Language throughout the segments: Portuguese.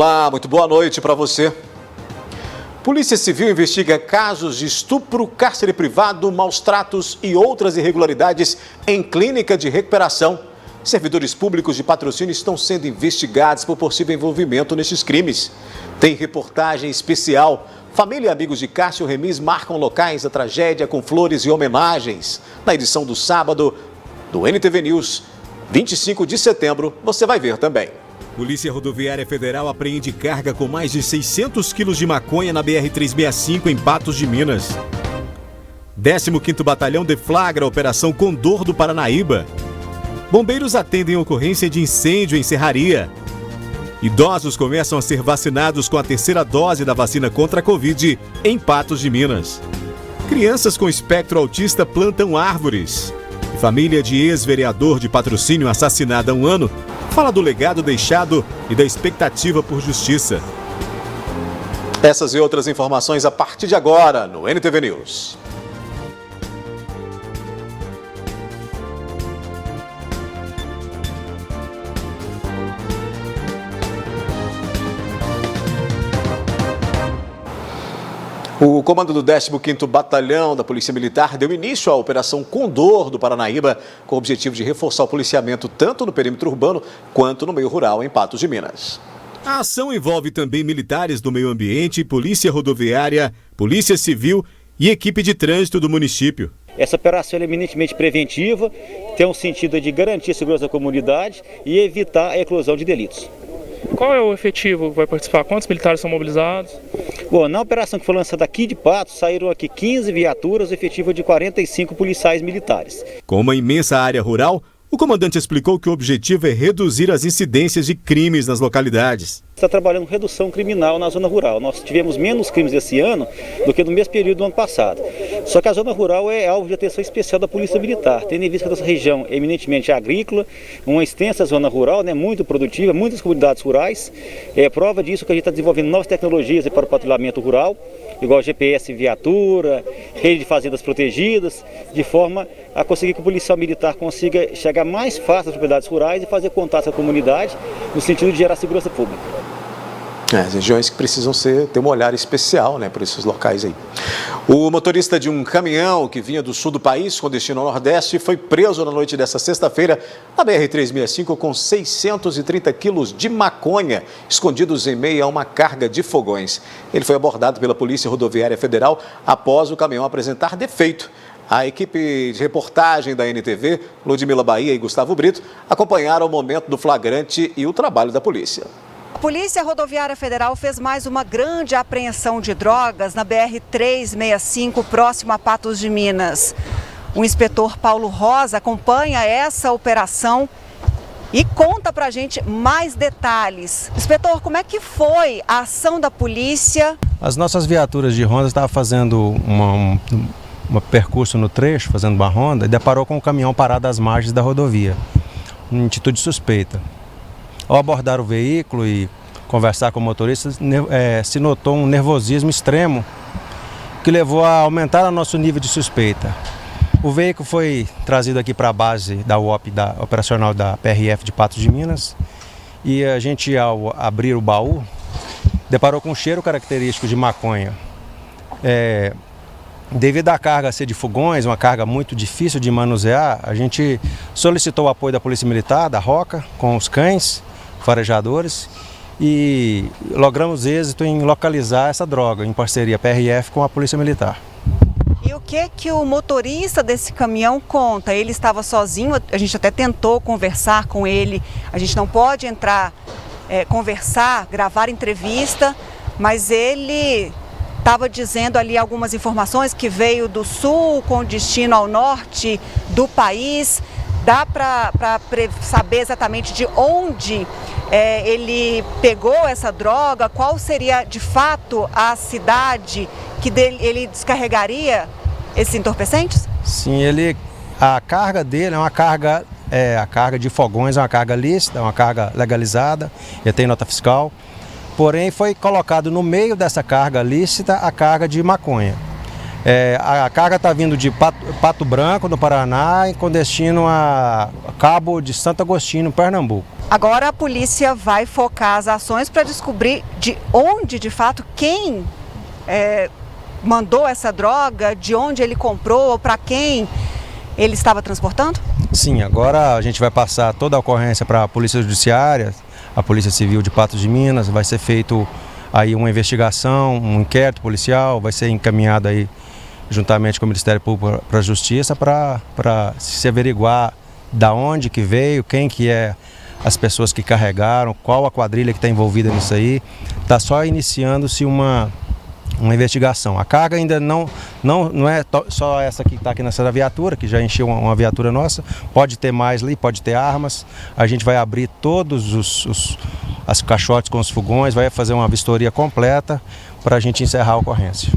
Olá, muito boa noite para você. Polícia Civil investiga casos de estupro, cárcere privado, maus tratos e outras irregularidades em clínica de recuperação. Servidores públicos de patrocínio estão sendo investigados por possível envolvimento nestes crimes. Tem reportagem especial. Família e amigos de Cássio Remis marcam locais da tragédia com flores e homenagens. Na edição do sábado do NTV News, 25 de setembro, você vai ver também. Polícia Rodoviária Federal apreende carga com mais de 600 quilos de maconha na BR-365 em Patos de Minas. 15º Batalhão deflagra a Operação Condor do Paranaíba. Bombeiros atendem ocorrência de incêndio em Serraria. Idosos começam a ser vacinados com a terceira dose da vacina contra a Covid em Patos de Minas. Crianças com espectro autista plantam árvores. Família de ex-vereador de Patrocínio assassinada há um ano fala do legado deixado e da expectativa por justiça. Essas e outras informações a partir de agora no NTV News. O comando do 15º Batalhão da Polícia Militar deu início à Operação Condor do Paranaíba, com o objetivo de reforçar o policiamento tanto no perímetro urbano quanto no meio rural em Patos de Minas. A ação envolve também militares do meio ambiente, polícia rodoviária, polícia civil e equipe de trânsito do município. Essa operação é eminentemente preventiva, tem um sentido de garantir a segurança da comunidade e evitar a eclosão de delitos. Qual é o efetivo que vai participar? Quantos militares são mobilizados? Bom, na operação que foi lançada aqui de Patos, saíram aqui 15 viaturas, efetivo de 45 policiais militares. Com uma imensa área rural, o comandante explicou que o objetivo é reduzir as incidências de crimes nas localidades. Está trabalhando redução criminal na zona rural. Nós tivemos menos crimes esse ano do que no mesmo período do ano passado. Só que a zona rural é alvo de atenção especial da Polícia Militar, tendo em vista que a nossa região é eminentemente agrícola, uma extensa zona rural, muito produtiva, muitas comunidades rurais. É prova disso que a gente está desenvolvendo novas tecnologias para o patrulhamento rural, igual GPS viatura, rede de fazendas protegidas, de forma a conseguir que o policial militar consiga chegar mais fácil às propriedades rurais e fazer contato com a comunidade, no sentido de gerar segurança pública. As regiões que precisam ter um olhar especial, para esses locais aí. O motorista de um caminhão que vinha do sul do país com destino ao Nordeste foi preso na noite desta sexta-feira na BR-365 com 630 quilos de maconha escondidos em meio a uma carga de fogões. Ele foi abordado pela Polícia Rodoviária Federal após o caminhão apresentar defeito. A equipe de reportagem da NTV, Ludmila Bahia e Gustavo Brito, acompanharam o momento do flagrante e o trabalho da polícia. A Polícia Rodoviária Federal fez mais uma grande apreensão de drogas na BR-365, próximo a Patos de Minas. O inspetor Paulo Rosa acompanha essa operação e conta pra gente mais detalhes. Inspetor, como é que foi a ação da polícia? As nossas viaturas de ronda estavam fazendo um percurso no trecho, fazendo uma ronda, e deparou com um caminhão parado às margens da rodovia, em atitude suspeita. Ao abordar o veículo e conversar com o motorista, se notou um nervosismo extremo que levou a aumentar o nosso nível de suspeita. O veículo foi trazido aqui para a base da UOP, operacional da PRF de Patos de Minas, e a gente, ao abrir o baú, deparou com um cheiro característico de maconha. Devido à carga ser de fogões, uma carga muito difícil de manusear, a gente solicitou o apoio da Polícia Militar, da Roca, com os cães farejadores, e logramos êxito em localizar essa droga, em parceria PRF com a Polícia Militar. E o que o motorista desse caminhão conta? Ele estava sozinho, a gente até tentou conversar com ele, a gente não pode entrar, conversar, gravar entrevista, mas ele estava dizendo ali algumas informações que veio do sul com destino ao norte do país. Dá para saber exatamente de onde ele pegou essa droga, qual seria de fato a cidade que ele descarregaria esses entorpecentes? Sim, a carga dele é uma carga, a carga de fogões, é uma carga lícita, é uma carga legalizada, ele tem nota fiscal. Porém, foi colocado no meio dessa carga lícita a carga de maconha. A carga está vindo de Pato Branco, no Paraná, com destino a Cabo de Santo Agostinho, Pernambuco. Agora a polícia vai focar as ações para descobrir de onde, de fato, quem mandou essa droga, de onde ele comprou, para quem ele estava transportando? Sim, agora a gente vai passar toda a ocorrência para a Polícia Judiciária, a Polícia Civil de Patos de Minas, vai ser feito aí uma investigação, um inquérito policial, vai ser encaminhado aí juntamente com o Ministério Público para a Justiça para se averiguar da onde que veio, quem que é as pessoas que carregaram, qual a quadrilha que está envolvida nisso aí. Está só iniciando-se uma investigação. A carga ainda não é só essa que está aqui nessa viatura, que já encheu uma viatura nossa, pode ter mais ali, pode ter armas. A gente vai abrir todos as caixotes com os fogões, vai fazer uma vistoria completa para a gente encerrar a ocorrência.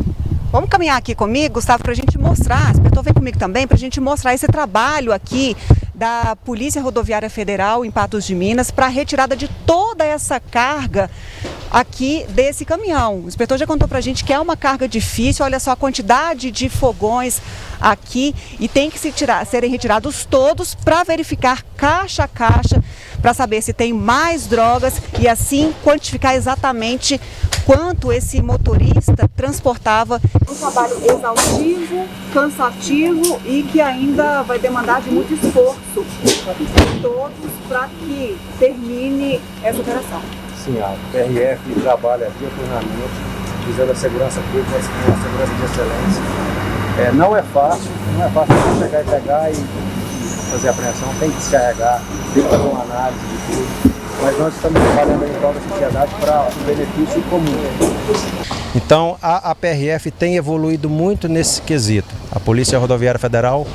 Vamos caminhar aqui comigo, Gustavo, para a gente mostrar, inspetor, vem comigo também, para a gente mostrar esse trabalho aqui da Polícia Rodoviária Federal em Patos de Minas para a retirada de toda essa carga aqui desse caminhão. O inspetor já contou para a gente que é uma carga difícil, olha só a quantidade de fogões aqui e tem que serem retirados todos para verificar caixa a caixa, para saber se tem mais drogas e assim quantificar exatamente quanto esse motorista transportava. Um trabalho exaustivo, cansativo e que ainda vai demandar de muito esforço de todos para que termine essa operação. Sim, a PRF trabalha diuturnamente, visando a segurança pública, a segurança de excelência. Não é fácil chegar e pegar e fazer a apreensão, tem que descarregar, tem que fazer uma análise de tudo. Mas nós estamos trabalhando em prol da sociedade para o benefício comum. Então a PRF tem evoluído muito nesse quesito. A Polícia Rodoviária Federal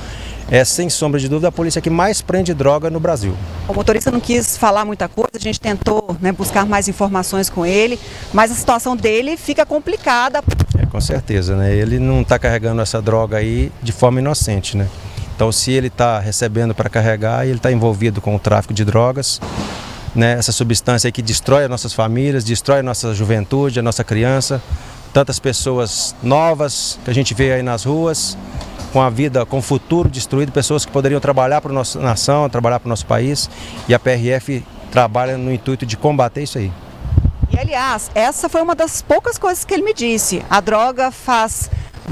é, sem sombra de dúvida, a polícia que mais prende droga no Brasil. O motorista não quis falar muita coisa, a gente tentou buscar mais informações com ele, mas a situação dele fica complicada. Com certeza, né? Ele não está carregando essa droga aí de forma inocente, né? Então, se ele está recebendo para carregar, ele está envolvido com o tráfico de drogas, né? Essa substância aí que destrói as nossas famílias, destrói a nossa juventude, a nossa criança, tantas pessoas novas que a gente vê aí nas ruas, com a vida, com o futuro destruído, pessoas que poderiam trabalhar para a nossa nação, trabalhar para o nosso país, e a PRF trabalha no intuito de combater isso aí. E aliás, essa foi uma das poucas coisas que ele me disse. A droga faz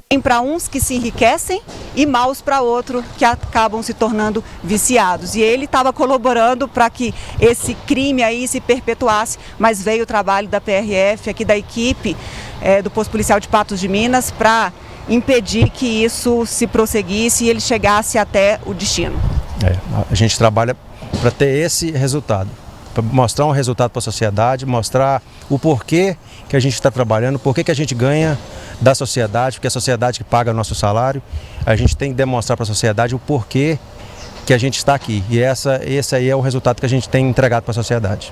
bem para uns que se enriquecem e maus para outros que acabam se tornando viciados. E ele estava colaborando para que esse crime aí se perpetuasse, mas veio o trabalho da PRF, aqui da equipe do Posto Policial de Patos de Minas, para impedir que isso se prosseguisse e ele chegasse até o destino. A gente trabalha para ter esse resultado, para mostrar um resultado para a sociedade, mostrar o porquê que a gente está trabalhando, o porquê que a gente ganha da sociedade, porque é a sociedade que paga o nosso salário. A gente tem que demonstrar para a sociedade o porquê que a gente está aqui. E esse aí é o resultado que a gente tem entregado para a sociedade.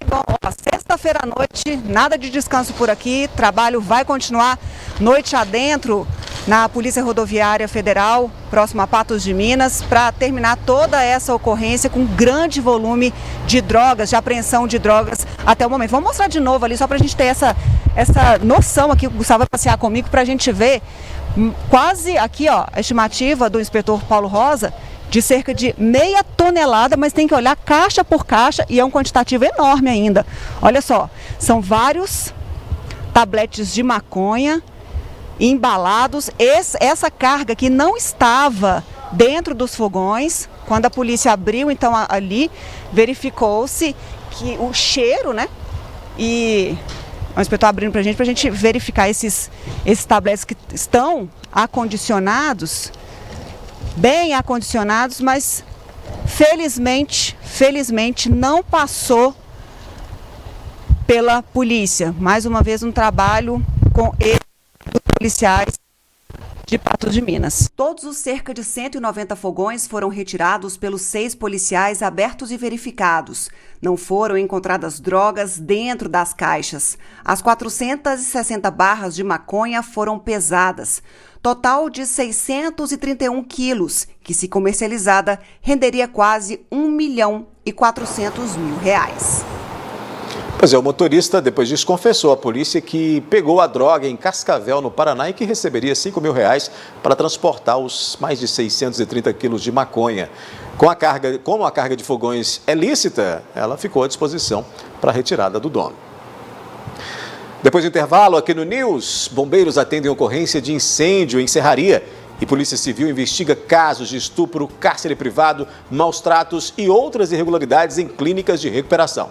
Bom, sexta-feira à noite, nada de descanso por aqui, trabalho vai continuar noite adentro na Polícia Rodoviária Federal, próximo a Patos de Minas, para terminar toda essa ocorrência com grande volume de drogas, de apreensão de drogas até o momento. Vamos mostrar de novo ali, só para a gente ter essa noção aqui, o Gustavo vai passear comigo para a gente ver quase aqui, ó, a estimativa do inspetor Paulo Rosa, de cerca de meia tonelada, mas tem que olhar caixa por caixa e é um quantitativo enorme ainda. Olha só, são vários tabletes de maconha embalados. Essa carga que não estava dentro dos fogões, quando a polícia abriu, então ali verificou-se que o cheiro, né? E o inspetor abrindo para a gente verificar esses tabletes que estão acondicionados, bem acondicionados, mas felizmente não passou pela polícia. Mais uma vez um trabalho com os policiais de Patos de Minas. Todos os cerca de 190 fogões foram retirados pelos 6 policiais abertos e verificados. Não foram encontradas drogas dentro das caixas. As 460 barras de maconha foram pesadas. Total de 631 quilos, que se comercializada renderia quase R$ 1.400.000. Pois é, o motorista depois disso confessou à polícia que pegou a droga em Cascavel, no Paraná, e que receberia R$5.000 para transportar os mais de 630 quilos de maconha. Como a carga de fogões é lícita, ela ficou à disposição para a retirada do dono. Depois do intervalo, aqui no News, bombeiros atendem ocorrência de incêndio em Serraria e Polícia Civil investiga casos de estupro, cárcere privado, maus tratos e outras irregularidades em clínicas de recuperação.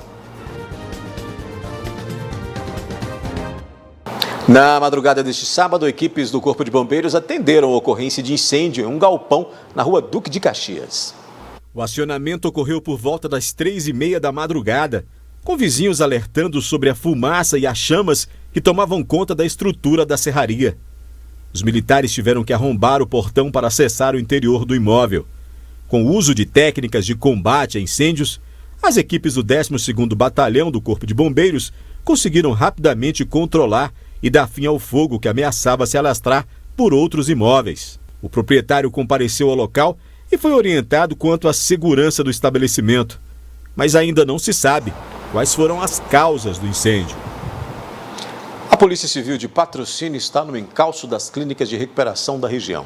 Na madrugada deste sábado, equipes do Corpo de Bombeiros atenderam a ocorrência de incêndio em um galpão na rua Duque de Caxias. O acionamento ocorreu por volta das 3h30 da madrugada, com vizinhos alertando sobre a fumaça e as chamas que tomavam conta da estrutura da serraria. Os militares tiveram que arrombar o portão para acessar o interior do imóvel. Com o uso de técnicas de combate a incêndios, as equipes do 12º Batalhão do Corpo de Bombeiros conseguiram rapidamente controlar e dar fim ao fogo que ameaçava se alastrar por outros imóveis. O proprietário compareceu ao local e foi orientado quanto à segurança do estabelecimento, mas ainda não se sabe quais foram as causas do incêndio. A Polícia Civil de Patrocínio está no encalço das clínicas de recuperação da região.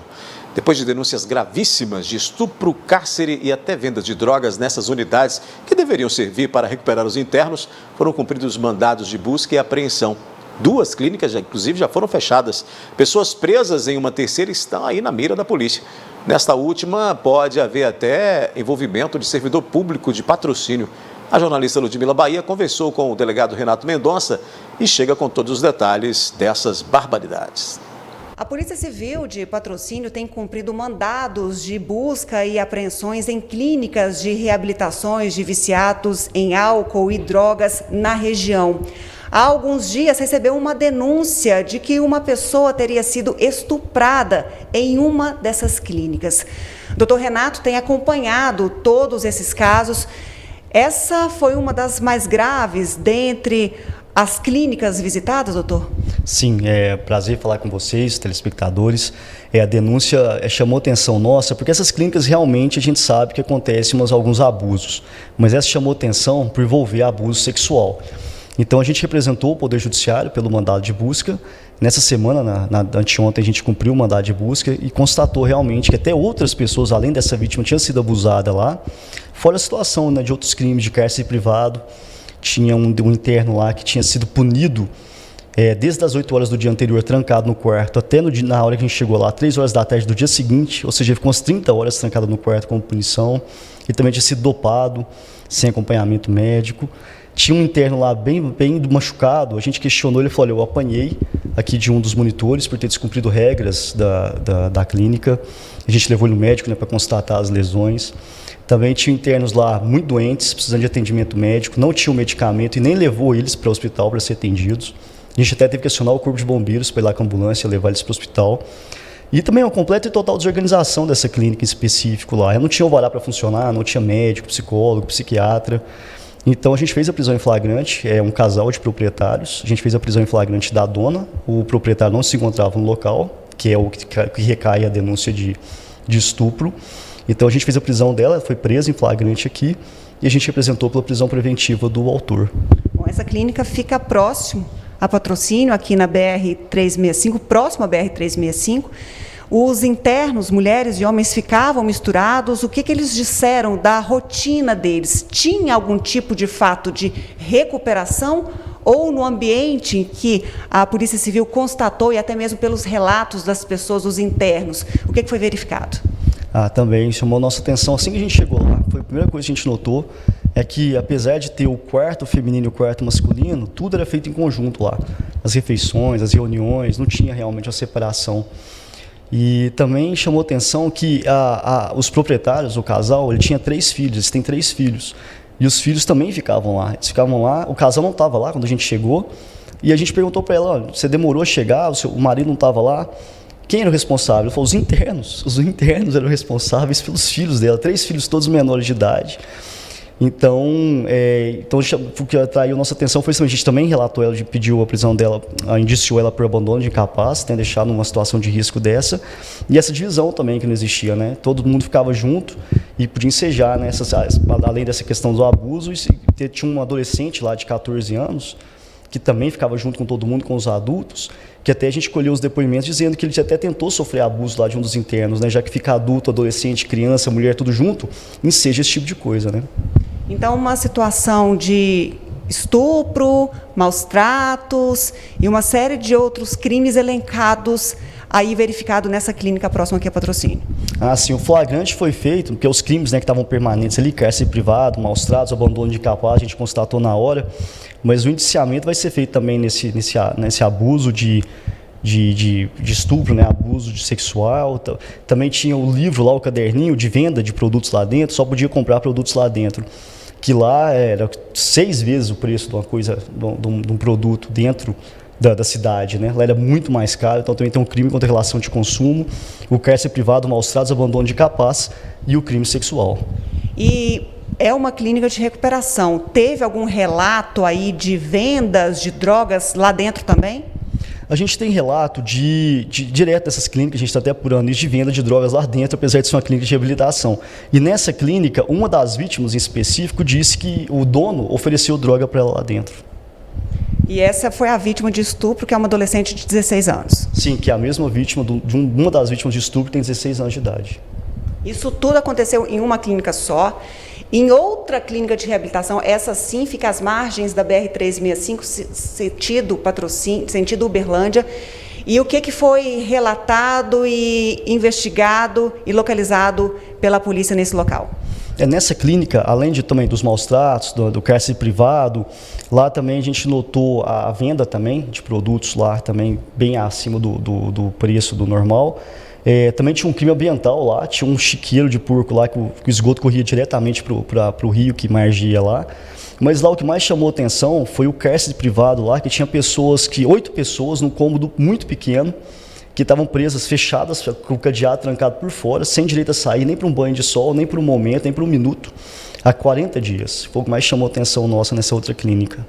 Depois de denúncias gravíssimas de estupro, cárcere e até venda de drogas nessas unidades que deveriam servir para recuperar os internos, foram cumpridos mandados de busca e apreensão. 2 clínicas, inclusive, já foram fechadas. Pessoas presas em uma terceira estão aí na mira da polícia. Nesta última, pode haver até envolvimento de servidor público de Patrocínio. A jornalista Ludmila Bahia conversou com o delegado Renato Mendonça e chega com todos os detalhes dessas barbaridades. A Polícia Civil de Patrocínio tem cumprido mandados de busca e apreensões em clínicas de reabilitações de viciados em álcool e drogas na região. Há alguns dias recebeu uma denúncia de que uma pessoa teria sido estuprada em uma dessas clínicas. Dr. Renato tem acompanhado todos esses casos. Essa foi uma das mais graves dentre as clínicas visitadas, doutor? Sim, é prazer falar com vocês, telespectadores. A denúncia chamou atenção nossa, porque essas clínicas realmente a gente sabe que acontecem alguns abusos, mas essa chamou atenção por envolver abuso sexual. Então a gente representou o Poder Judiciário pelo mandado de busca. Nessa semana, anteontem, a gente cumpriu o mandado de busca e constatou realmente que até outras pessoas, além dessa vítima, tinham sido abusadas lá. Fora a situação, né, de outros crimes de cárcere privado, tinha um interno lá que tinha sido punido desde as 8 horas do dia anterior, trancado no quarto, até na hora que a gente chegou lá, 3 horas da tarde do dia seguinte, ou seja, ficou umas 30 horas trancado no quarto como punição. Ele também tinha sido dopado, sem acompanhamento médico. Tinha um interno lá bem machucado, a gente questionou, ele falou, eu apanhei aqui de um dos monitores por ter descumprido regras da clínica. A gente levou ele no médico, né, para constatar as lesões. Também tinha internos lá muito doentes, precisando de atendimento médico, não tinham medicamento e nem levou eles para o hospital para ser atendidos. A gente até teve que acionar o Corpo de Bombeiros para ir lá com a ambulância, levar eles para o hospital. E também uma completa e total desorganização dessa clínica em específico lá. Eu não tinha alvará para funcionar, não tinha médico, psicólogo, psiquiatra. Então a gente fez a prisão em flagrante, um casal de proprietários. A gente fez a prisão em flagrante da dona, o proprietário não se encontrava no local, que é o que recai a denúncia de estupro. Então a gente fez a prisão dela, foi presa em flagrante aqui e a gente representou pela prisão preventiva do autor. Bom, essa clínica fica próximo a Patrocínio, aqui na BR-365, próximo à BR-365. Os internos, mulheres e homens, ficavam misturados. O que eles disseram da rotina deles? Tinha algum tipo de fato de recuperação? Ou no ambiente em que a Polícia Civil constatou, e até mesmo pelos relatos das pessoas, os internos, o que foi verificado? Também chamou nossa atenção, assim que a gente chegou lá, foi a primeira coisa que a gente notou, é que apesar de ter o quarto feminino e o quarto masculino, tudo era feito em conjunto lá. As refeições, as reuniões, não tinha realmente uma separação. E também chamou atenção que os proprietários, o casal, ele tinha 3 filhos, eles têm 3 filhos. E os filhos também ficavam lá. Eles ficavam lá, o casal não estava lá quando a gente chegou. E a gente perguntou para ela, você demorou a chegar, o marido não estava lá? Quem era o responsável? Ele falou, os internos. Os internos eram responsáveis pelos filhos dela, 3 filhos todos menores de idade. Então, o que atraiu nossa atenção foi isso. A gente também relatou ela, pediu a prisão dela, indiciou ela por abandono de incapaz, né, deixar numa situação de risco dessa. E essa divisão também que não existia, né? Todo mundo ficava junto e podia ensejar, né, além dessa questão do abuso, tinha um adolescente lá de 14 anos, que também ficava junto com todo mundo, com os adultos, que até a gente colheu os depoimentos dizendo que ele até tentou sofrer abuso lá de um dos internos, né? Já que fica adulto, adolescente, criança, mulher, tudo junto, enseja esse tipo de coisa, né? Então, uma situação de estupro, maus tratos e uma série de outros crimes elencados aí verificado nessa clínica próxima aqui a Patrocínio. Sim, o flagrante foi feito, porque os crimes, né, que estavam permanentes ali, cárcere privado, maus tratos, abandono de incapaz, a gente constatou na hora, mas o indiciamento vai ser feito também nesse abuso de estupro, né, abuso sexual. Também tinha o livro lá, o caderninho de venda de produtos lá dentro, só podia comprar produtos lá dentro, que lá era 6 vezes o preço de uma coisa, de um produto dentro da cidade, né? Lá era muito mais caro, então também tem um crime contra a relação de consumo, o cárcere privado, maus tratos, abandono de incapaz e o crime sexual. E é uma clínica de recuperação. Teve algum relato aí de vendas de drogas lá dentro também? A gente tem relato direto dessas clínicas, a gente está até apurando isso, de venda de drogas lá dentro, apesar de ser uma clínica de reabilitação. E nessa clínica, uma das vítimas em específico disse que o dono ofereceu droga para ela lá dentro. E essa foi a vítima de estupro, que é uma adolescente de 16 anos. Sim, que é a mesma vítima, uma das vítimas de estupro tem 16 anos de idade. Isso tudo aconteceu em uma clínica só. Em outra clínica de reabilitação, essa sim fica às margens da BR-365, sentido Patrocínio, sentido Uberlândia. E o que foi relatado e investigado e localizado pela polícia nesse local? Nessa clínica, além também dos maus tratos, do cárcere privado, lá também a gente notou a venda também de produtos lá também bem acima do preço do normal. Também tinha um crime ambiental lá, tinha um chiqueiro de porco lá que o esgoto corria diretamente para o rio que margia lá. Mas lá o que mais chamou atenção foi o cárcere privado lá, que tinha 8 pessoas num cômodo muito pequeno, que estavam presas, fechadas, com o cadeado trancado por fora, sem direito a sair nem para um banho de sol, nem por um momento, nem por um minuto, há 40 dias. Foi o que mais chamou atenção nossa nessa outra clínica.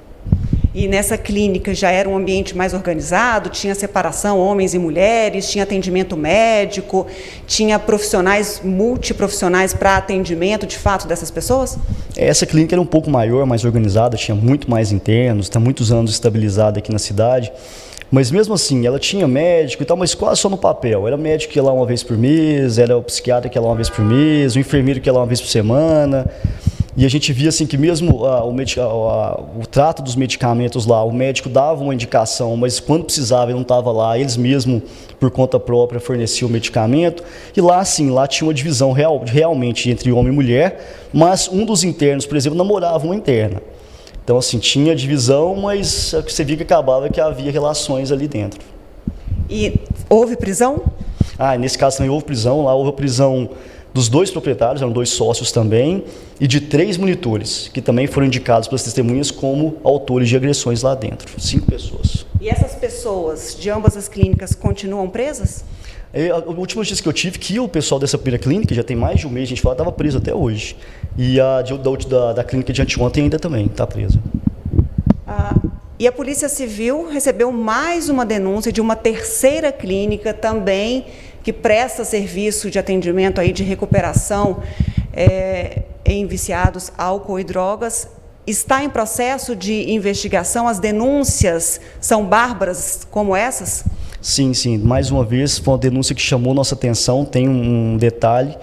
E nessa clínica já era um ambiente mais organizado, tinha separação, homens e mulheres, tinha atendimento médico, tinha profissionais, multiprofissionais para atendimento, de fato, dessas pessoas? Essa clínica era um pouco maior, mais organizada, tinha muito mais internos, está muitos anos estabilizada aqui na cidade. Mas mesmo assim, ela tinha médico e tal, mas quase só no papel. Era médico que ia lá uma vez por mês, era o psiquiatra que ia lá uma vez por mês, o enfermeiro que ia lá uma vez por semana. E a gente via assim que mesmo o trato dos medicamentos lá, o médico dava uma indicação, mas quando precisava ele não estava lá, eles mesmos, por conta própria, forneciam o medicamento. E lá, sim, lá tinha uma divisão realmente entre homem e mulher, mas um dos internos, por exemplo, namorava uma interna. Então, assim, tinha divisão, mas o que você via que acabava que havia relações ali dentro. E houve prisão? Nesse caso também houve prisão. Lá houve a prisão dos 2 proprietários, eram 2 sócios também, e de 3 monitores, que também foram indicados pelas testemunhas como autores de agressões lá dentro. 5 pessoas. E essas pessoas de ambas as clínicas continuam presas? A última notícia que eu tive, que o pessoal dessa primeira clínica, já tem mais de um mês, a gente fala, estava preso até hoje. E a da clínica de anteontem ainda também está presa. E a Polícia Civil recebeu mais uma denúncia de uma terceira clínica também, que presta serviço de atendimento aí de recuperação em viciados, álcool e drogas. Está em processo de investigação? As denúncias são bárbaras como essas? Sim, sim. Mais uma vez, foi uma denúncia que chamou nossa atenção. Tem um detalhe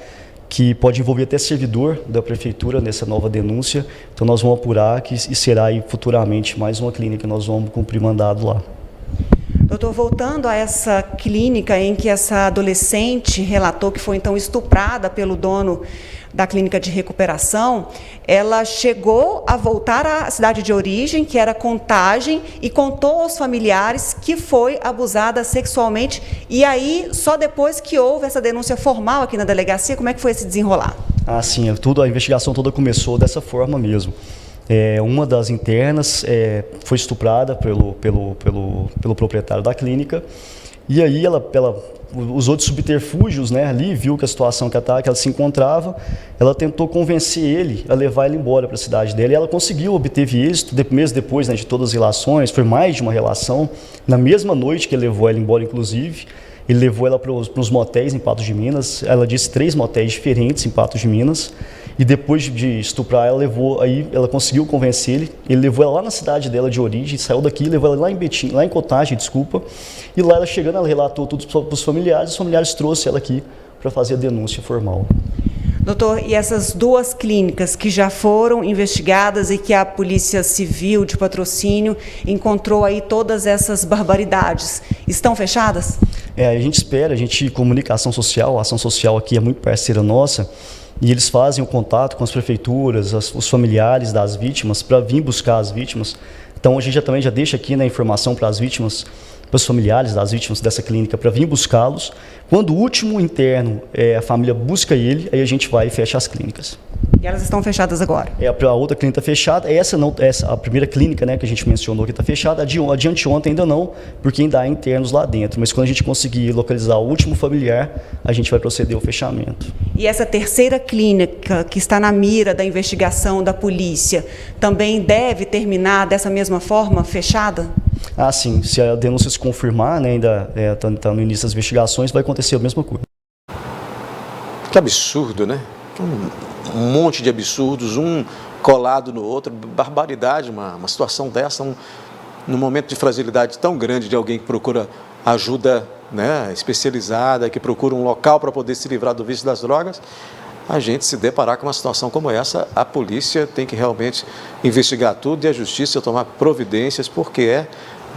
que pode envolver até servidor da prefeitura nessa nova denúncia. Então, nós vamos apurar e será aí futuramente mais uma clínica que nós vamos cumprir mandado lá. Doutor, voltando a essa clínica em que essa adolescente relatou que foi então estuprada pelo dono da clínica de recuperação, ela chegou a voltar à cidade de origem, que era Contagem, e contou aos familiares que foi abusada sexualmente. E aí, só depois que houve essa denúncia formal aqui na delegacia, como é que foi esse desenrolar? Sim, a investigação toda começou dessa forma mesmo. Uma das internas foi estuprada pelo proprietário da clínica, E aí ela usou de subterfúgios, né, ali, viu que a situação que ela se encontrava, ela tentou convencer ele a levar ele embora para a cidade dela, e ela conseguiu, obteve êxito, meses depois, né, de todas as relações, foi mais de uma relação, na mesma noite que ele levou ela embora, inclusive, ele levou ela para os motéis em Patos de Minas, ela disse 3 motéis diferentes em Patos de Minas, e depois de estuprar ela conseguiu convencer ele levou ela lá na cidade dela de origem, saiu daqui, levou ela lá em Betim, lá em Contagem, e lá ela chegando, ela relatou tudo para os familiares trouxeram ela aqui para fazer a denúncia formal. Doutor, e essas 2 clínicas que já foram investigadas e que a Polícia Civil de Patrocínio encontrou aí todas essas barbaridades, estão fechadas? A gente espera, comunica a ação social aqui é muito parceira nossa, e eles fazem o contato com as prefeituras, os familiares das vítimas, para vir buscar as vítimas. Então a gente também já deixa aqui, né, a informação para as vítimas, para os familiares das vítimas dessa clínica, para vir buscá-los. Quando o último interno, a família busca ele, aí a gente vai e fecha as clínicas. E elas estão fechadas agora? A outra clínica está fechada, a primeira clínica, né, que a gente mencionou que está fechada, a de anteontem ainda não, porque ainda há internos lá dentro. Mas quando a gente conseguir localizar o último familiar, a gente vai proceder ao fechamento. E essa terceira clínica que está na mira da investigação da polícia, também deve terminar dessa mesma forma, fechada? Sim, se a denúncia se confirmar, né, ainda está no início das investigações, vai acontecer a mesma coisa. Que absurdo, né? Um monte de absurdos, um colado no outro, barbaridade, uma situação dessa, num momento de fragilidade tão grande de alguém que procura ajuda, né, especializada, que procura um local para poder se livrar do vício das drogas, a gente se deparar com uma situação como essa, a polícia tem que realmente investigar tudo e a justiça tomar providências, porque é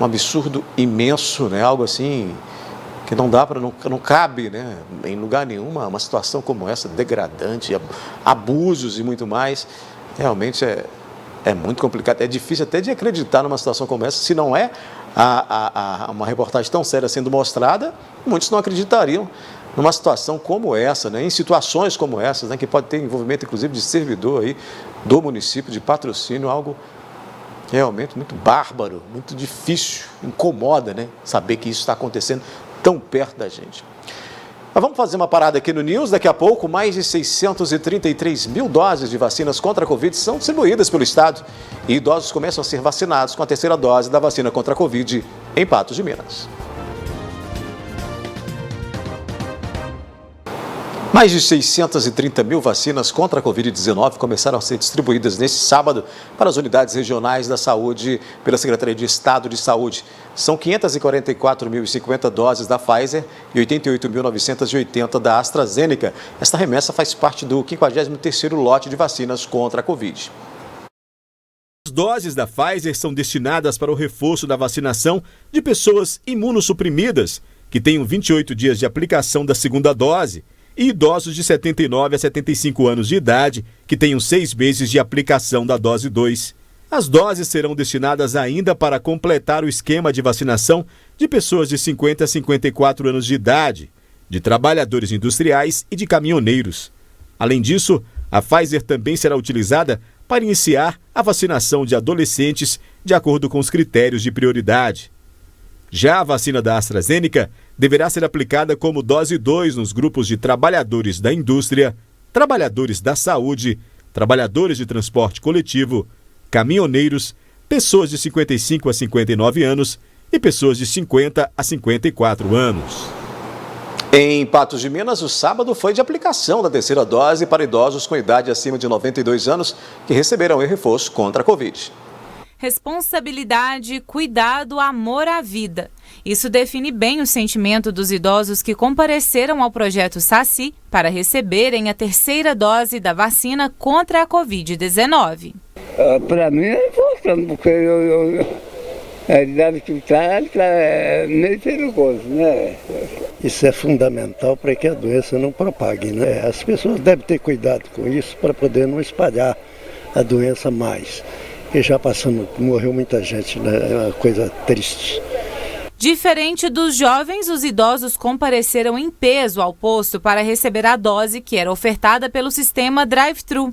um absurdo imenso, né, algo assim que não dá para, não cabe, né, em lugar nenhum, uma situação como essa, degradante, abusos e muito mais. Realmente é muito complicado, é difícil até de acreditar numa situação como essa. Se não é uma reportagem tão séria sendo mostrada, muitos não acreditariam numa situação como essa, né, em situações como essas, né, que pode ter envolvimento, inclusive, de servidor aí do município de Patrocínio, algo realmente muito bárbaro, muito difícil, incomoda, né, saber que isso está acontecendo tão perto da gente. Mas vamos fazer uma parada aqui no News. Daqui a pouco, mais de 633 mil doses de vacinas contra a Covid são distribuídas pelo Estado. E idosos começam a ser vacinados com a terceira dose da vacina contra a Covid em Patos de Minas. Mais de 630 mil vacinas contra a Covid-19 começaram a ser distribuídas neste sábado para as unidades regionais da saúde pela Secretaria de Estado de Saúde. São 544.050 doses da Pfizer e 88.980 da AstraZeneca. Esta remessa faz parte do 53º lote de vacinas contra a Covid. As doses da Pfizer são destinadas para o reforço da vacinação de pessoas imunossuprimidas, que tenham 28 dias de aplicação da segunda dose, e idosos de 79 a 75 anos de idade, que tenham 6 meses de aplicação da dose 2. As doses serão destinadas ainda para completar o esquema de vacinação de pessoas de 50 a 54 anos de idade, de trabalhadores industriais e de caminhoneiros. Além disso, a Pfizer também será utilizada para iniciar a vacinação de adolescentes de acordo com os critérios de prioridade. Já a vacina da AstraZeneca deverá ser aplicada como dose 2 nos grupos de trabalhadores da indústria, trabalhadores da saúde, trabalhadores de transporte coletivo, caminhoneiros, pessoas de 55 a 59 anos e pessoas de 50 a 54 anos. Em Patos de Minas, o sábado foi de aplicação da terceira dose para idosos com idade acima de 92 anos que receberam o reforço contra a Covid. Responsabilidade, cuidado, amor à vida. Isso define bem o sentimento dos idosos que compareceram ao projeto Saci para receberem a terceira dose da vacina contra a Covid-19. Para mim é importante, porque a idade que é meio perigoso, né? Isso é fundamental para que a doença não propague, né? As pessoas devem ter cuidado com isso para poder não espalhar a doença mais. E já morreu muita gente, né? É uma coisa triste. Diferente dos jovens, os idosos compareceram em peso ao posto para receber a dose que era ofertada pelo sistema drive-thru.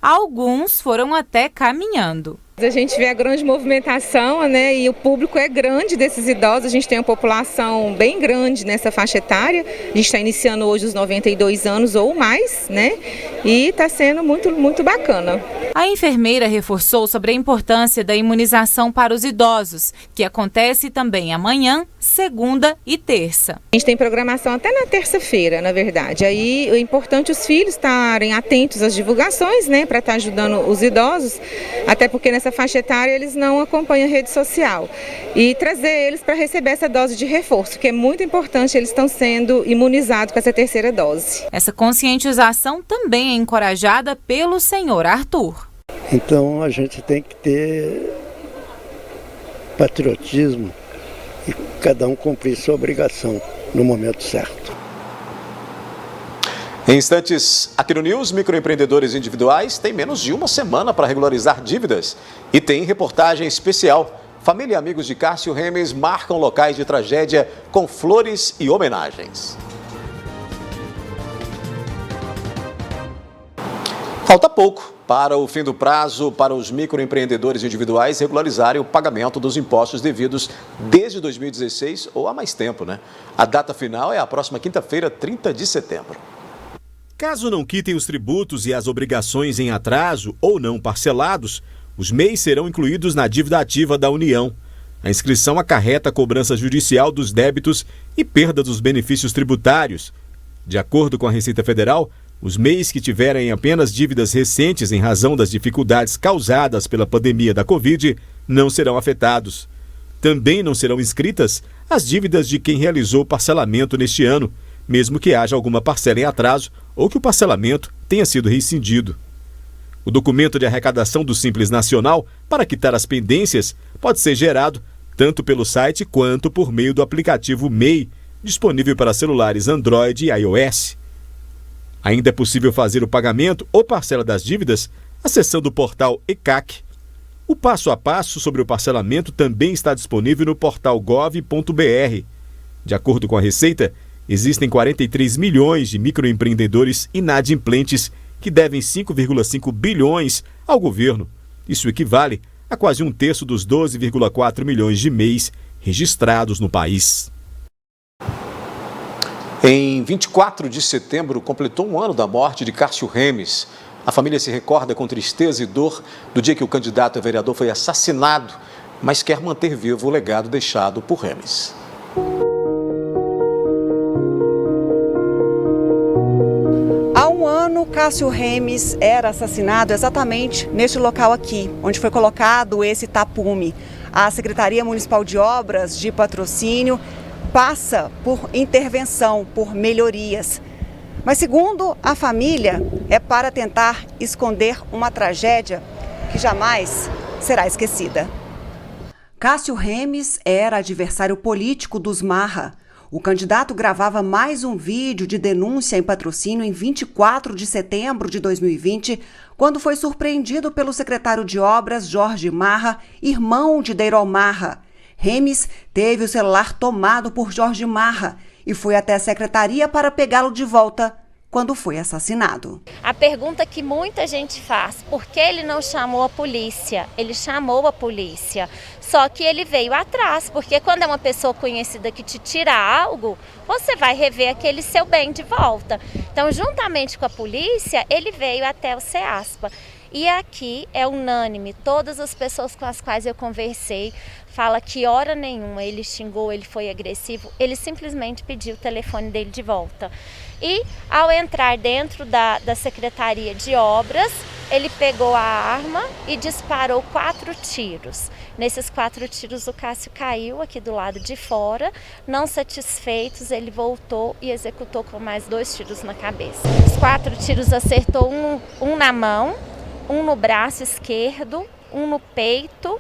Alguns foram até caminhando. A gente vê a grande movimentação, né, e o público é grande desses idosos, a gente tem uma população bem grande nessa faixa etária, a gente está iniciando hoje os 92 anos ou mais, né, e está sendo muito bacana. A enfermeira reforçou sobre a importância da imunização para os idosos, que acontece também amanhã, segunda e terça. A gente tem programação até na terça-feira, na verdade. Aí é importante os filhos estarem atentos às divulgações, né, para estar ajudando os idosos, até porque nessa faixa etária eles não acompanham a rede social. E trazer eles para receber essa dose de reforço, que é muito importante, eles estão sendo imunizados com essa terceira dose. Essa conscientização também é encorajada pelo senhor Arthur. Então a gente tem que ter patriotismo e cada um cumprir sua obrigação no momento certo. Em instantes, aqui no News, microempreendedores individuais têm menos de uma semana para regularizar dívidas. E tem reportagem especial. Família e amigos de Cássio Remes marcam locais de tragédia com flores e homenagens. Falta pouco para o fim do prazo para os microempreendedores individuais regularizarem o pagamento dos impostos devidos desde 2016 ou há mais tempo, né? A data final é a próxima quinta-feira, 30 de setembro. Caso não quitem os tributos e as obrigações em atraso ou não parcelados, os MEIs serão incluídos na dívida ativa da União. A inscrição acarreta a cobrança judicial dos débitos e perda dos benefícios tributários. De acordo com a Receita Federal, os MEIs que tiverem apenas dívidas recentes em razão das dificuldades causadas pela pandemia da Covid não serão afetados. Também não serão inscritas as dívidas de quem realizou parcelamento neste ano, mesmo que haja alguma parcela em atraso ou que o parcelamento tenha sido rescindido. O documento de arrecadação do Simples Nacional para quitar as pendências pode ser gerado tanto pelo site quanto por meio do aplicativo MEI, disponível para celulares Android e iOS. Ainda é possível fazer o pagamento ou parcela das dívidas acessando o portal ECAC. O passo a passo sobre o parcelamento também está disponível no portal gov.br. De acordo com a Receita, existem 43 milhões de microempreendedores inadimplentes que devem 5,5 bilhões ao governo. Isso equivale a quase um terço dos 12,4 milhões de MEIs registrados no país. Em 24 de setembro, completou um ano da morte de Cássio Remes. A família se recorda com tristeza e dor do dia que o candidato a vereador foi assassinado, mas quer manter vivo o legado deixado por Remes. Há um ano, Cássio Remes era assassinado exatamente neste local aqui, onde foi colocado esse tapume. A Secretaria Municipal de Obras de Patrocínio passa por intervenção, por melhorias. Mas, segundo a família, é para tentar esconder uma tragédia que jamais será esquecida. Cássio Remes era adversário político dos Marra. O candidato gravava mais um vídeo de denúncia em Patrocínio em 24 de setembro de 2020, quando foi surpreendido pelo secretário de Obras, Jorge Marra, irmão de Deirol Marra. Remes teve o celular tomado por Jorge Marra e foi até a secretaria para pegá-lo de volta quando foi assassinado. A pergunta que muita gente faz, por que ele não chamou a polícia? Ele chamou a polícia, só que ele veio atrás, porque quando é uma pessoa conhecida que te tira algo, você vai rever aquele seu bem de volta. Então, juntamente com a polícia, ele veio até o CEASPA. E aqui é unânime, todas as pessoas com as quais eu conversei fala que hora nenhuma ele xingou, ele foi agressivo, ele simplesmente pediu o telefone dele de volta. E ao entrar dentro da Secretaria de Obras, ele pegou a arma e disparou 4 tiros. Nesses 4 tiros o Cássio caiu aqui do lado de fora, não satisfeitos, ele voltou e executou com mais 2 tiros na cabeça. Os 4 tiros acertou um na mão, um no braço esquerdo, um no peito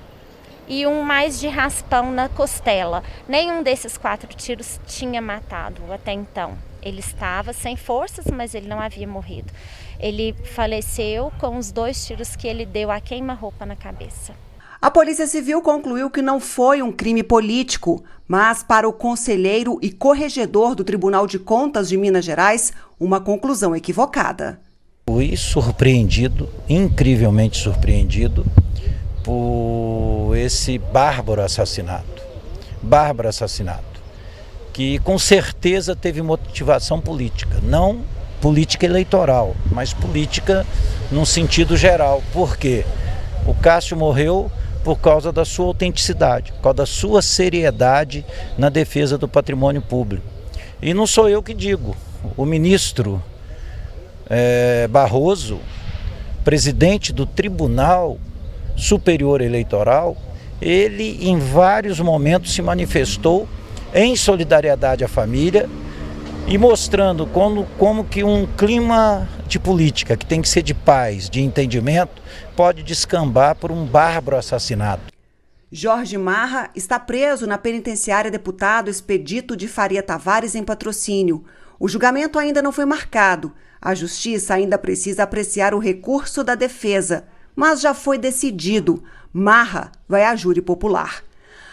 e um mais de raspão na costela. Nenhum desses 4 tiros tinha matado até então. Ele estava sem forças, mas ele não havia morrido. Ele faleceu com os 2 tiros que ele deu a queima-roupa na cabeça. A Polícia Civil concluiu que não foi um crime político, mas para o conselheiro e corregedor do Tribunal de Contas de Minas Gerais, uma conclusão equivocada. Fui surpreendido, incrivelmente surpreendido, por esse bárbaro assassinato, que com certeza teve motivação política, não política eleitoral, mas política num sentido geral. Por quê? O Cássio morreu por causa da sua autenticidade, por causa da sua seriedade na defesa do patrimônio público. E não sou eu que digo, o ministro Barroso, presidente do Tribunal Superior Eleitoral, ele em vários momentos se manifestou em solidariedade à família e mostrando como que um clima de política que tem que ser de paz, de entendimento, pode descambar por um bárbaro assassinato. Jorge Marra está preso na penitenciária Deputado Expedito de Faria Tavares, em Patrocínio. O julgamento ainda não foi marcado. A Justiça ainda precisa apreciar o recurso da defesa, mas já foi decidido. Marra vai à júri popular.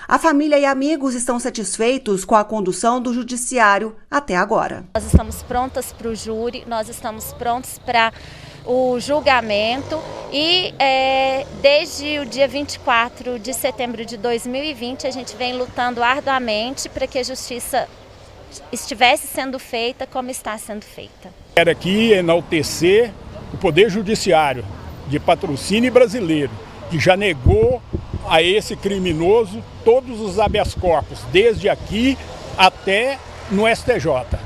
A família e amigos estão satisfeitos com a condução do judiciário até agora. Nós estamos prontas para o júri, nós estamos prontos para o julgamento e desde o dia 24 de setembro de 2020 a gente vem lutando arduamente para que a justiça estivesse sendo feita como está sendo feita. Quero aqui enaltecer o Poder Judiciário de Patrocínio brasileiro, que já negou a esse criminoso todos os habeas corpus, desde aqui até no STJ.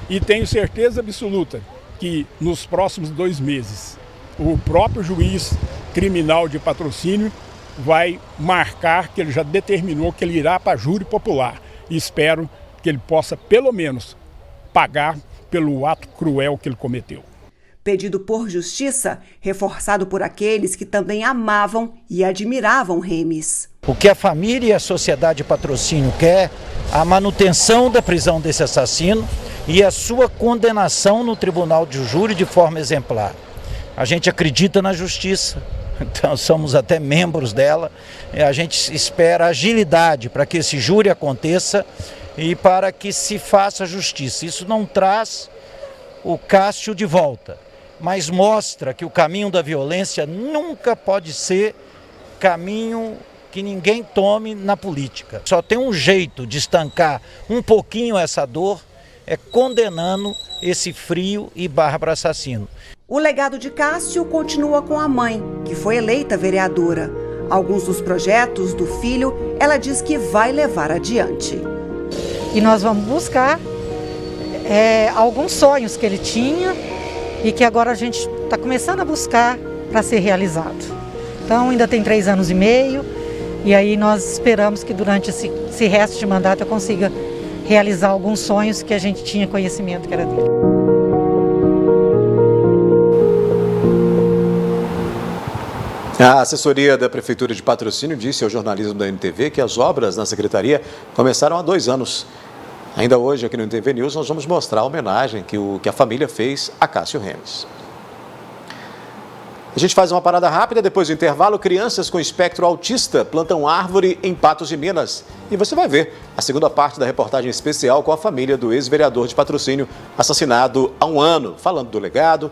E tenho certeza absoluta que nos próximos 2 meses o próprio juiz criminal de Patrocínio vai marcar que ele já determinou que ele irá para júri popular. E espero que ele possa pelo menos pagar pelo ato cruel que ele cometeu. Pedido por justiça, reforçado por aqueles que também amavam e admiravam Remes. O que a família e a sociedade de Patrocínio quer, a manutenção da prisão desse assassino e a sua condenação no tribunal de júri de forma exemplar. A gente acredita na justiça, então somos até membros dela, a gente espera agilidade para que esse júri aconteça e para que se faça justiça. Isso não traz o Cássio de volta, mas mostra que o caminho da violência nunca pode ser caminho que ninguém tome na política. Só tem um jeito de estancar um pouquinho essa dor, é condenando esse frio e bárbaro assassino. O legado de Cássio continua com a mãe, que foi eleita vereadora. Alguns dos projetos do filho, ela diz que vai levar adiante. E nós vamos buscar alguns sonhos que ele tinha e que agora a gente está começando a buscar para ser realizado. Então ainda tem 3 anos e meio e aí nós esperamos que durante esse resto de mandato eu consiga realizar alguns sonhos que a gente tinha conhecimento que era dele. A assessoria da Prefeitura de Patrocínio disse ao jornalismo da NTV que as obras na Secretaria começaram há 2 anos. Ainda hoje, aqui no NTV News, nós vamos mostrar a homenagem que a família fez a Cássio Remes. A gente faz uma parada rápida, depois do intervalo, crianças com espectro autista plantam árvore em Patos de Minas. E você vai ver a segunda parte da reportagem especial com a família do ex-vereador de Patrocínio, assassinado há 1 ano, falando do legado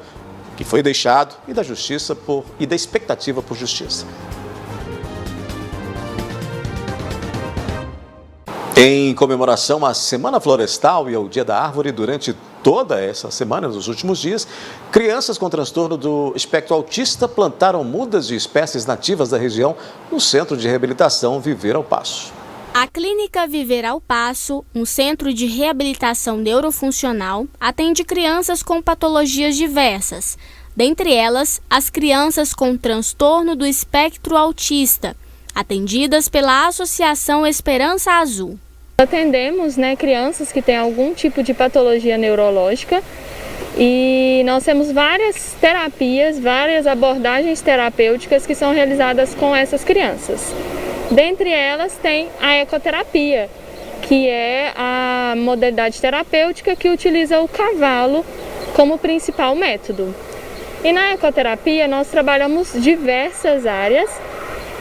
que foi deixado e da justiça e da expectativa por justiça. Em comemoração à Semana Florestal e ao Dia da Árvore, durante toda essa semana, nos últimos dias, crianças com transtorno do espectro autista plantaram mudas de espécies nativas da região no Centro de Reabilitação Viver ao Passo. A Clínica Viver ao Passo, um centro de reabilitação neurofuncional, atende crianças com patologias diversas, dentre elas as crianças com transtorno do espectro autista, atendidas pela Associação Esperança Azul. Atendemos crianças que têm algum tipo de patologia neurológica e nós temos várias terapias, várias abordagens terapêuticas que são realizadas com essas crianças. Dentre elas tem a ecoterapia, que é a modalidade terapêutica que utiliza o cavalo como principal método. E na ecoterapia nós trabalhamos diversas áreas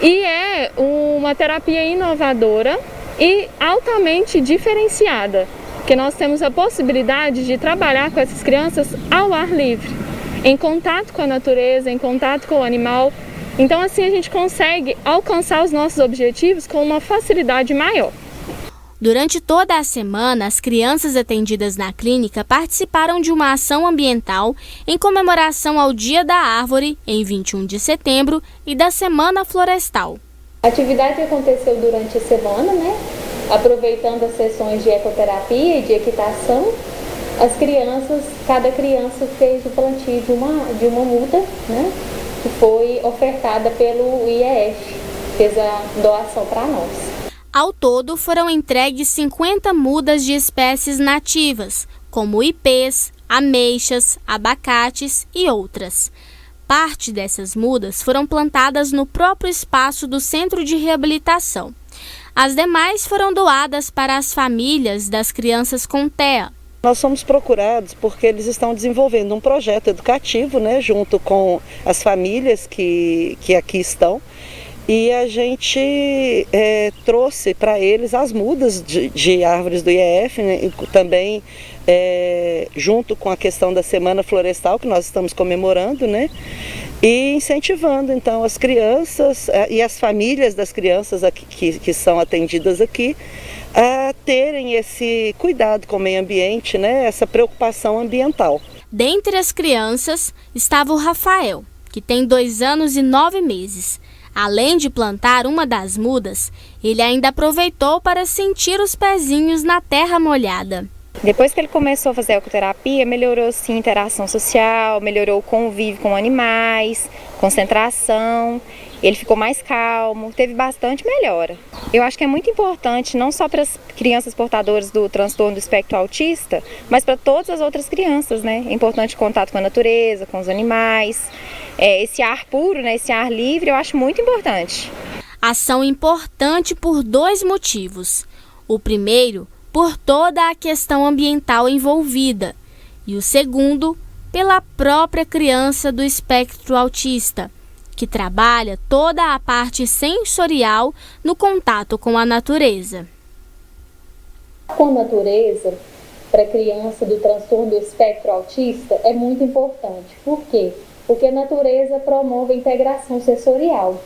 e é uma terapia inovadora e altamente diferenciada, que nós temos a possibilidade de trabalhar com essas crianças ao ar livre, em contato com a natureza, em contato com o animal, Então assim a gente consegue alcançar os nossos objetivos com uma facilidade maior. Durante toda a semana, as crianças atendidas na clínica participaram de uma ação ambiental em comemoração ao Dia da Árvore, em 21 de setembro, e da Semana Florestal. A atividade aconteceu durante a semana, né? Aproveitando as sessões de ecoterapia e de equitação, cada criança fez o plantio de uma muda, né? Que foi ofertada pelo IEF, fez a doação para nós. Ao todo, foram entregues 50 mudas de espécies nativas, como ipês, ameixas, abacates e outras. Parte dessas mudas foram plantadas no próprio espaço do Centro de Reabilitação. As demais foram doadas para as famílias das crianças com TEA. Nós somos procurados porque eles estão desenvolvendo um projeto educativo, né, junto com as famílias que aqui estão. E a gente trouxe para eles as mudas de árvores do IEF, né, e também junto com a questão da Semana Florestal, que nós estamos comemorando, né, e incentivando então as crianças e as famílias das crianças aqui, que são atendidas aqui, a terem esse cuidado com o meio ambiente, né, essa preocupação ambiental. Dentre as crianças estava o Rafael, que tem 2 anos e 9 meses. Além de plantar uma das mudas, ele ainda aproveitou para sentir os pezinhos na terra molhada. Depois que ele começou a fazer a ecoterapia, melhorou sim a interação social, melhorou o convívio com animais, concentração, ele ficou mais calmo, teve bastante melhora. Eu acho que é muito importante, não só para as crianças portadoras do transtorno do espectro autista, mas para todas as outras crianças, né? É importante o contato com a natureza, com os animais, esse ar puro, né? Esse ar livre, eu acho muito importante. Ação importante por 2 motivos. O primeiro, por toda a questão ambiental envolvida, e o segundo, pela própria criança do espectro autista, que trabalha toda a parte sensorial no contato com a natureza. Com a natureza, para a criança do transtorno do espectro autista, é muito importante. Por quê? Porque a natureza promove a integração sensorial.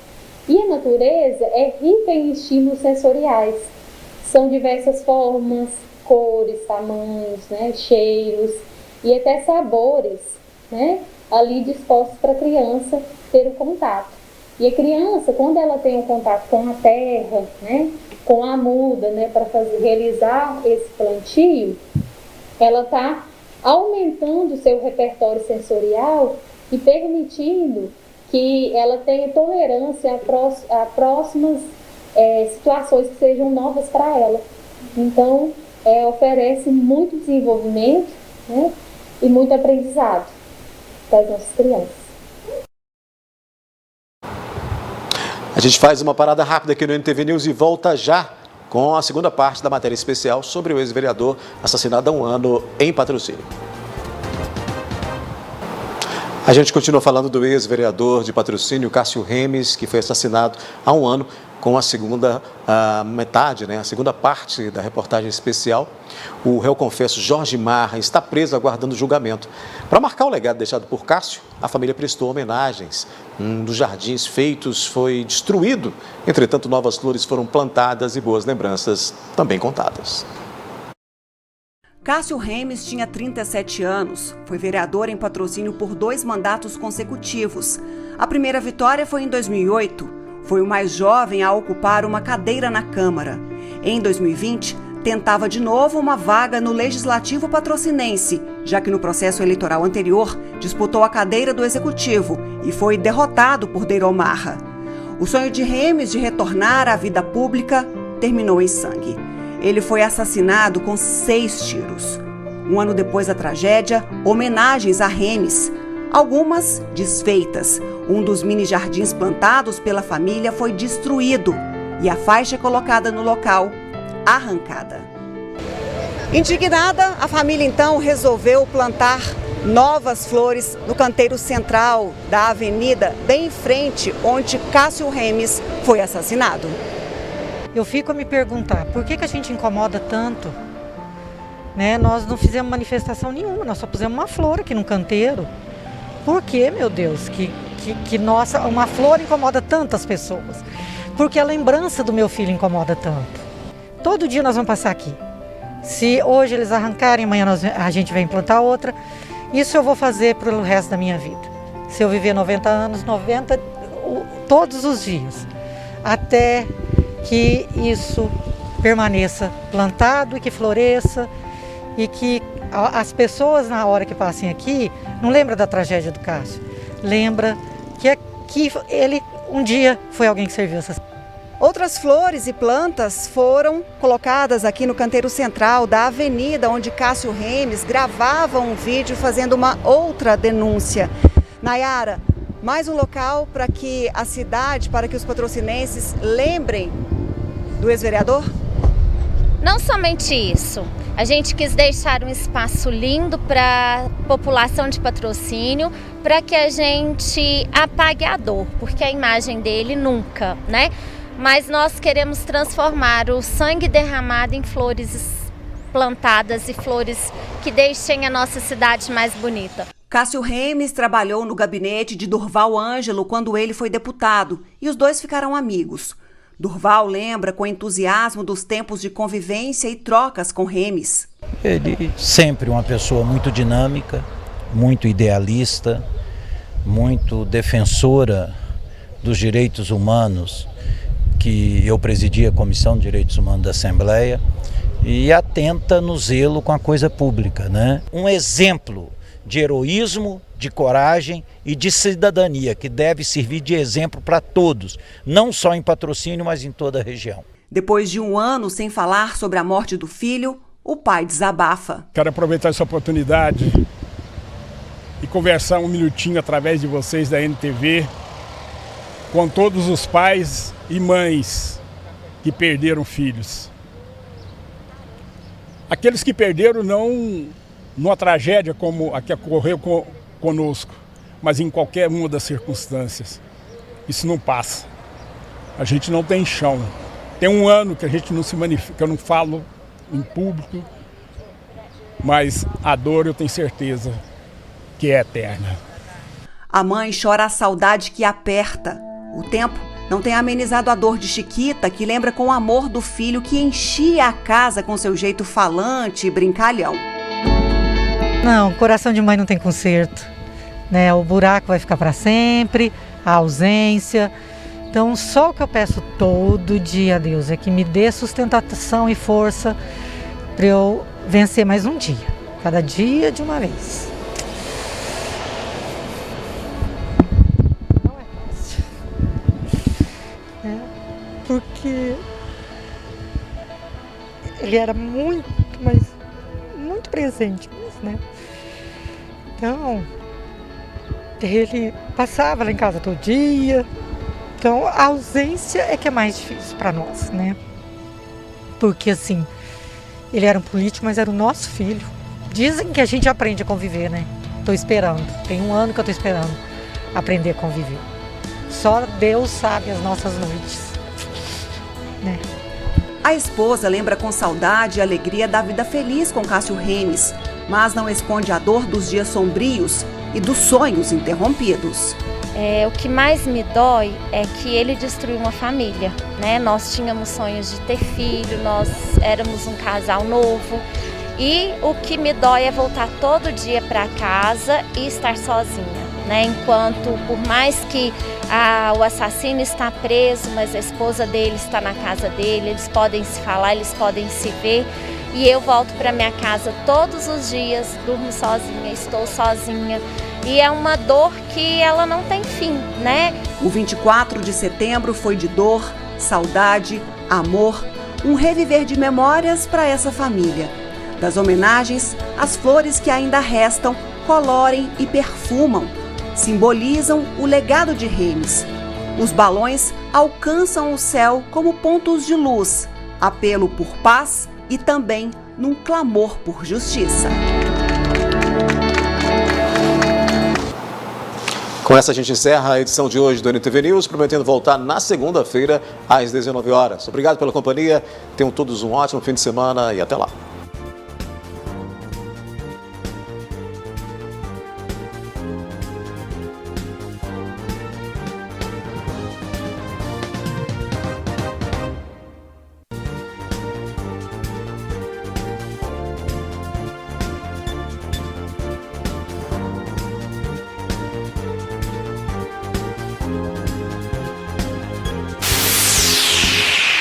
E a natureza é rica em estímulos sensoriais. São diversas formas, cores, tamanhos, né, cheiros e até sabores, né, ali dispostos para a criança ter o contato. E a criança, quando ela tem um contato com a terra, né, com a muda, né, para realizar esse plantio, ela está aumentando o seu repertório sensorial e permitindo que ela tenha tolerância a próximas situações que sejam novas para ela. Então, oferece muito desenvolvimento, né, e muito aprendizado para as nossas crianças. A gente faz uma parada rápida aqui no NTV News e volta já com a segunda parte da matéria especial sobre o ex-vereador assassinado há 1 ano em Patrocínio. A gente continua falando do ex-vereador de Patrocínio, Cássio Remes, que foi assassinado há 1 ano, com a segunda metade, né, a segunda parte da reportagem especial. O réu confesso Jorge Marra está preso aguardando julgamento. Para marcar o legado deixado por Cássio, a família prestou homenagens. Um dos jardins feitos foi destruído, entretanto novas flores foram plantadas e boas lembranças também contadas. Cássio Remes tinha 37 anos, foi vereador em Patrocínio por 2 mandatos consecutivos. A primeira vitória foi em 2008. Foi o mais jovem a ocupar uma cadeira na Câmara. Em 2020, tentava de novo uma vaga no Legislativo patrocinense, já que no processo eleitoral anterior disputou a cadeira do Executivo e foi derrotado por Deirô Marra. O sonho de Remes de retornar à vida pública terminou em sangue. Ele foi assassinado com 6 tiros. 1 ano depois da tragédia, homenagens a Remes, algumas desfeitas. Um dos mini-jardins plantados pela família foi destruído e a faixa colocada no local arrancada. Indignada, a família então resolveu plantar novas flores no canteiro central da avenida, bem em frente onde Cássio Remes foi assassinado. Eu fico a me perguntar, por que a gente incomoda tanto? Né? Nós não fizemos manifestação nenhuma, nós só pusemos uma flor aqui no canteiro. Por que, meu Deus, que nossa, uma flor incomoda tantas pessoas. Porque a lembrança do meu filho incomoda tanto. Todo dia nós vamos passar aqui. Se hoje eles arrancarem, amanhã a gente vai implantar outra. Isso eu vou fazer pelo resto da minha vida. Se eu viver 90 anos, 90 todos os dias. Até que isso permaneça plantado e que floresça. E que as pessoas, na hora que passem aqui, não lembram da tragédia do Cássio. Lembra que ele um dia foi alguém que serviu essas. Outras flores e plantas foram colocadas aqui no canteiro central da avenida onde Cássio Remes gravava um vídeo fazendo uma outra denúncia. Nayara, mais um local para que a cidade, para que os patrocinenses lembrem do ex-vereador? Não somente isso, a gente quis deixar um espaço lindo para a população de Patrocínio, para que a gente apague a dor, porque a imagem dele nunca, né? Mas nós queremos transformar o sangue derramado em flores plantadas e flores que deixem a nossa cidade mais bonita. Cássio Remes trabalhou no gabinete de Durval Ângelo quando ele foi deputado e os dois ficaram amigos. Durval lembra com entusiasmo dos tempos de convivência e trocas com Remes. Ele sempre uma pessoa muito dinâmica, muito idealista, muito defensora dos direitos humanos, que eu presidi a Comissão de Direitos Humanos da Assembleia, e atenta no zelo com a coisa pública, né? Um exemplo de heroísmo, de coragem e de cidadania, que deve servir de exemplo para todos, não só em Patrocínio, mas em toda a região. Depois de um ano sem falar sobre a morte do filho, o pai desabafa. Quero aproveitar essa oportunidade e conversar um minutinho através de vocês da NTV com todos os pais e mães que perderam filhos. Aqueles que perderam não numa tragédia como a que ocorreu conosco, mas em qualquer uma das circunstâncias. Isso não passa. A gente não tem chão. Tem um ano que a gente não se manifesta, que eu não falo em público, mas a dor eu tenho certeza que é eterna. A mãe chora a saudade que aperta. O tempo não tem amenizado a dor de Chiquita, que lembra com amor do filho que enchia a casa com seu jeito falante e brincalhão. Não, coração de mãe não tem conserto, né? O buraco vai ficar para sempre, a ausência. Então, só o que eu peço todo dia a Deus é que me dê sustentação e força para eu vencer mais um dia, cada dia de uma vez. Não é fácil, né? Porque ele era muito presente, né? Então, ele passava lá em casa todo dia. Então, a ausência é que é mais difícil para nós, né? Porque, assim, ele era um político, mas era o nosso filho. Dizem que a gente aprende a conviver, né? Tô esperando. Tem um ano que eu tô esperando aprender a conviver. Só Deus sabe as nossas noites, né? A esposa lembra com saudade e alegria da vida feliz com Cássio Remes, mas não esconde a dor dos dias sombrios e dos sonhos interrompidos. O que mais me dói é que ele destruiu uma família, né? Nós tínhamos sonhos de ter filho, nós éramos um casal novo e o que me dói é voltar todo dia para casa e estar sozinha, né? Enquanto, por mais que o assassino está preso, mas a esposa dele está na casa dele, eles podem se falar, eles podem se ver. E eu volto para minha casa todos os dias, durmo sozinha, estou sozinha. E é uma dor que ela não tem fim, né? O 24 de setembro foi de dor, saudade, amor, um reviver de memórias para essa família. Das homenagens, as flores que ainda restam colorem e perfumam, simbolizam o legado de Remes. Os balões alcançam o céu como pontos de luz, apelo por paz e também num clamor por justiça. Com essa a gente encerra a edição de hoje do NTV News, prometendo voltar na segunda-feira às 19 horas. Obrigado pela companhia, tenham todos um ótimo fim de semana e até lá.